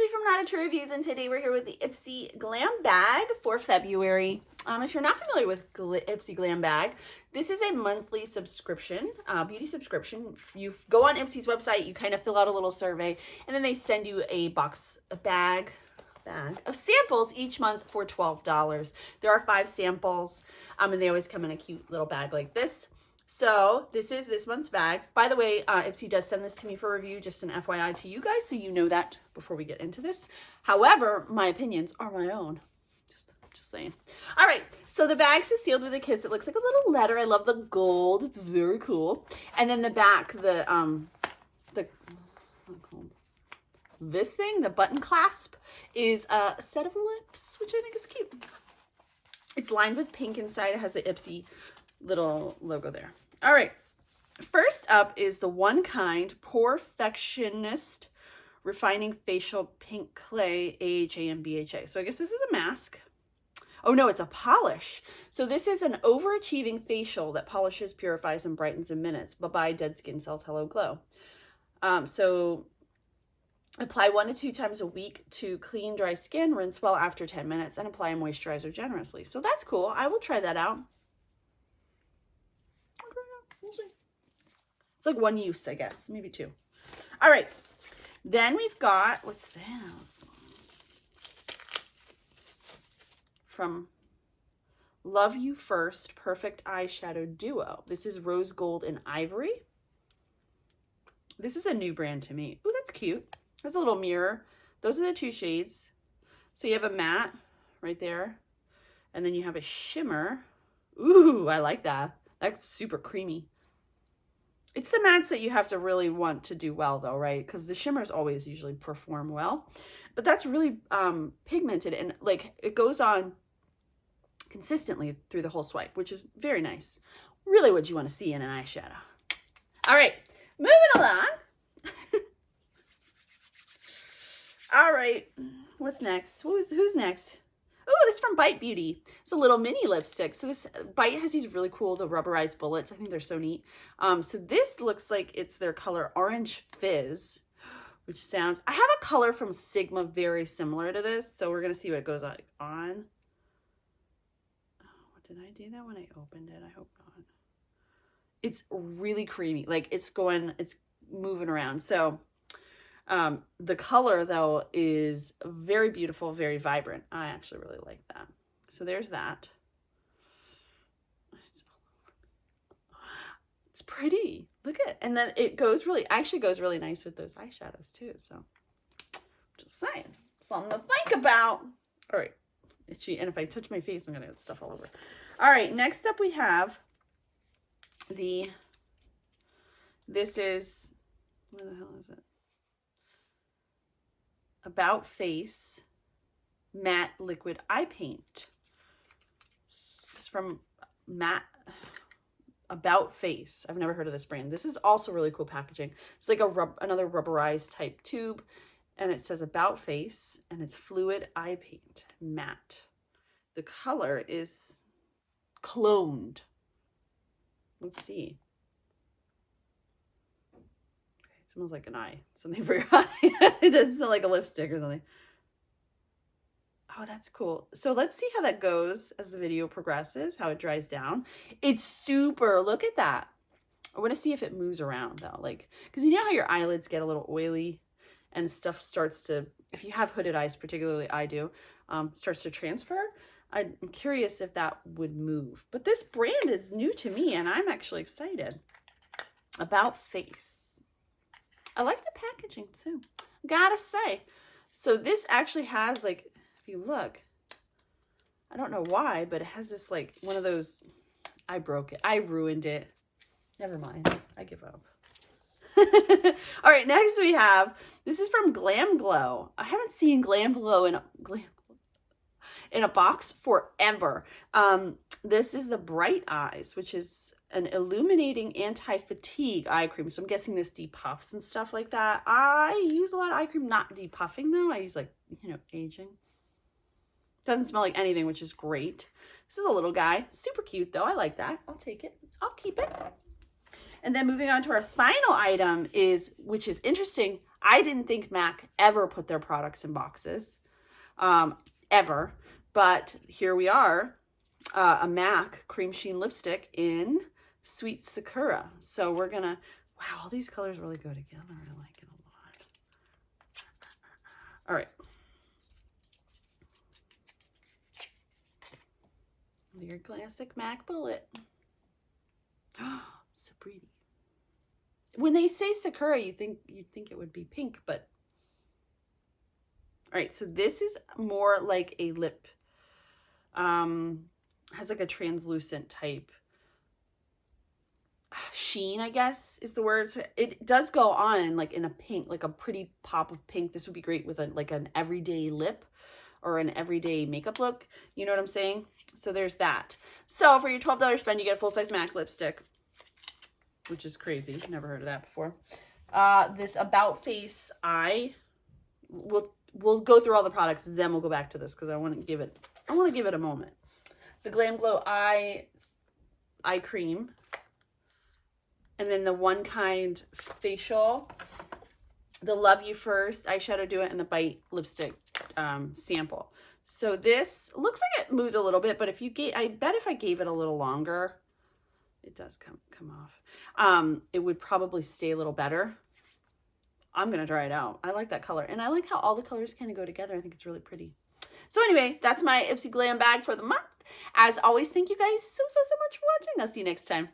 Ashley from Not to Reviews, and today we're here with the Ipsy Glam bag for February. If you're not familiar with Ipsy Glam bag, this is a monthly subscription, beauty subscription. You go on Ipsy's website, you kind of fill out a little survey, and then they send you a bag of samples each month for $12. There are 5 samples, and they always come in a cute little bag like this. So this is this month's bag. By the way, Ipsy does send this to me for review, just an FYI to you guys, so you know that before we get into this. However, my opinions are my own. Just saying. All right, so the bag is sealed with a kiss. It looks like a little letter. I love the gold. It's very cool. And then the back, this thing, the button clasp, is a set of lips, which I think is cute. It's lined with pink inside. It has the Ipsy little logo there. All right, first up is the One Kind Porefectionist Refining Facial Pink Clay AHA and BHA. So I guess this is a mask. Oh no, it's a polish. So this is an overachieving facial that polishes, purifies, and brightens in minutes. Bye-bye dead skin cells, hello glow. So apply 1 to 2 times a week to clean, dry skin, rinse well after 10 minutes, and apply a moisturizer generously. So that's cool. I will try that out. It's like 1 use, I guess, maybe 2. All right, then we've got, what's this? From Love You First Perfect Eyeshadow Duo. This is Rose Gold and Ivory. This is a new brand to me. Ooh, that's cute. Has a little mirror. Those are the 2 shades. So you have a matte right there, and then you have a shimmer. Ooh, I like that. That's super creamy. It's the mattes that you have to really want to do well though, right? Because the shimmers always usually perform well. But that's really pigmented, and like it goes on consistently through the whole swipe, which is very nice. Really what you want to see in an eyeshadow. All right, moving along. All right, what's next? Who's next? Oh, this is from Bite Beauty. It's a little mini lipstick. So this Bite has these really cool, the rubberized bullets. I think they're so neat. So this looks like it's their color Orange Fizz, which sounds, I have a color from Sigma very similar to this. So we're going to see what it goes on. Oh, did I do that when I opened it? I hope not. It's really creamy. Like it's moving around. So the color though is very beautiful, very vibrant. I actually really like that. So there's that. It's pretty. Look at it. And then it goes actually goes really nice with those eyeshadows too. So just saying, something to think about. All right, itchy. And if I touch my face, I'm gonna get stuff all over. All right, next up we have this is, where the hell is it? About Face Matte Liquid Eye Paint. It's from About Face. I've never heard of this brand. This is also really cool packaging. It's like another rubberized type tube, and it says About Face, and it's fluid eye paint, matte. The color is cloned. Let's see. Smells like an eye. Something for your eye. It doesn't smell like a lipstick or something. Oh, that's cool. So let's see how that goes as the video progresses, how it dries down. It's super, look at that. I want to see if it moves around though. Like, because you know how your eyelids get a little oily and stuff starts to, if you have hooded eyes, particularly I do, starts to transfer. I'm curious if that would move. But this brand is new to me and I'm actually excited. About Face. I like the packaging too, gotta say. So this actually has, like, if you look, I don't know why, but it has this like one of those, I broke it, I ruined it. Never mind, I give up. All right, next we have, this is from Glam Glow. I haven't seen Glam Glow in a box forever. This is the Bright Eyes, which is an illuminating anti-fatigue eye cream. So I'm guessing this depuffs and stuff like that. I use a lot of eye cream, not depuffing though. I use like, you know, aging. Doesn't smell like anything, which is great. This is a little guy. Super cute though. I like that. I'll take it. I'll keep it. And then moving on to our final item is, which is interesting. I didn't think MAC ever put their products in boxes, ever. But here we are, a MAC Cream Sheen lipstick in Sweet Sakura. So we're gonna, wow, all these colors really go together. I like it a lot. All right. Your classic MAC bullet. So pretty. When they say Sakura, you'd think it would be pink, but all right, so this is more like a lip, has like a translucent type sheen, I guess is the word. So it does go on like in a pink, like a pretty pop of pink. This would be great with like an everyday lip or an everyday makeup look. You know what I'm saying? So there's that. So for your $12 spend, you get a full-size MAC lipstick, which is crazy. Never heard of that before. This About Face eye. We'll go through all the products, then we'll go back to this because I want to give it a moment. The Glam Glow eye cream. And then the One Kind facial. The Love You First eyeshadow do it, and the Bite lipstick sample. So this looks like it moves a little bit, but if you I bet if I gave it a little longer, it does come off. It would probably stay a little better. I'm gonna try it out. I like that color, and I like how all the colors kind of go together. I think it's really pretty. So anyway, that's my Ipsy Glam bag for the month. As always, thank you guys so much for watching. I'll see you next time.